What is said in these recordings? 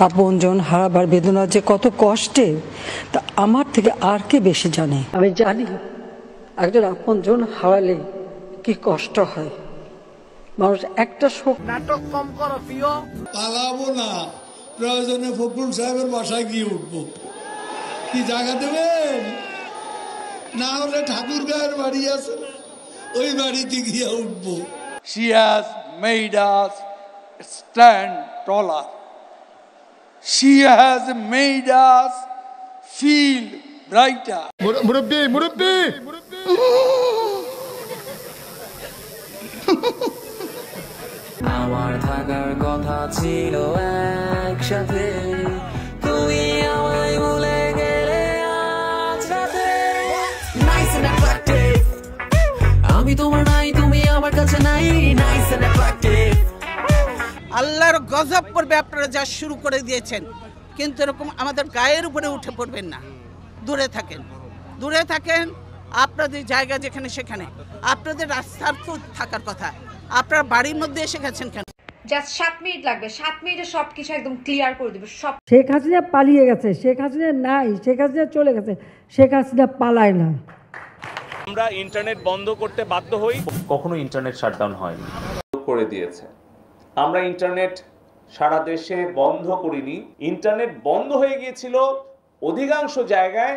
আপনজন হারাবার বেদনা যে কত কষ্টে তা আমার থেকে আর কে বেশি জানে। আমি জানি একজন আপনজন হারালে কি কষ্ট হয়। মানুষ একটা শোক। নাটক কম করো প্রিয়। পালাবো না, প্রয়োজনে ফখরুল সাহেবের বাসায় গিয়ে উঠবো। কি জায়গা দেবেন? না হলে ঠাকুর গায়ের বাড়ি আছে না, ওই বাড়িতে গিয়ে উঠবো। She has made us stand taller. She has made us feel brighter. মুরব্বি মুরব্বি আমার থাকার কথা ছিল একসাথে, তুমি আমায় ভুলে গেলে আজ রাতে। Nice and attractive, আমি তোমার নাই, তুমি আমার কাছে নাই। Nice and attractive, আল্লাহর গজব পড়বে আপনারা যা শুরু করে দিয়েছেন, কিন্তু এরকম আমাদের গায়ের উপরে উঠে পড়বেন না। দূরে থাকেন, দূরে থাকেন। আপনাদের জায়গা যেখানে সেখানে, আপনাদের রাস্তার তো থাকার কথা। আপনার বাড়ির মধ্যে এসে গেছেন কেন? জাস্ট 7 মিনিট লাগবে, 7 মিনিটে সবকিছু একদম ক্লিয়ার করে দেবে সব। শেখ হাসিনা পালিয়ে গেছে, শেখ হাসিনা নাই, শেখ হাসিনা চলে গেছে, শেখ হাসিনা পালায় না। আমরা ইন্টারনেট বন্ধ করতে বাধ্য হই, কখনো ইন্টারনেট শাটডাউন হয়নি, করে দিয়েছে। আমরা ইন্টারনেট সারা দেশে বন্ধ করিনি, ইন্টারনেট বন্ধ হয়ে গিয়েছিল অধিকাংশ জায়গায়।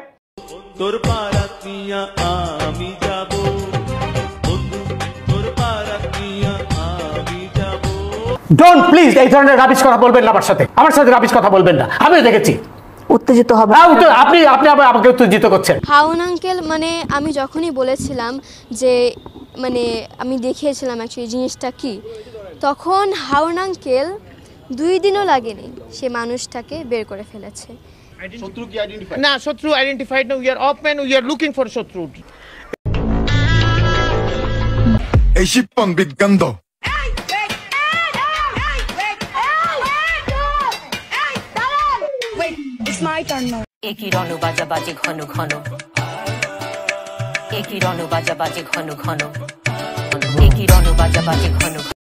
তোর পারাত নিয়া আমি যাব, তোর পারাত নিয়া আমি যাব। ডোন্ট প্লিজ এই ধরনের রাবিশ কথা বলবেন না আমার সাথে, আমার সাথে রাবিশ কথা বলবেন না। আমিও দেখেছি উত্তেজিত হবে। আপনি আপনি আমাকে উত্তেজিত করছেন। হাউন আঙ্কেল, মানে আমি যখনই বলেছিলাম যে মানে আমি দেখিয়েছিলাম অ্যাকচুয়ালি জিনিসটা কি, তখন হাউন আঙ্কেল 2 দিনও লাগেনি সে মানুষটাকে বের করে ফেলেছে। শত্রু কি আইডেন্টিফাই? না, শত্রু আইডেন্টিফাইড না। We are open, we are looking for শত্রু। এই শিপন বিগন্ধ একই রণ বাজা বাজে ঘন ঘন, একই রণ বাজা বাজে ঘন ঘন, একই রণ বাজা বাজে ঘন ঘন।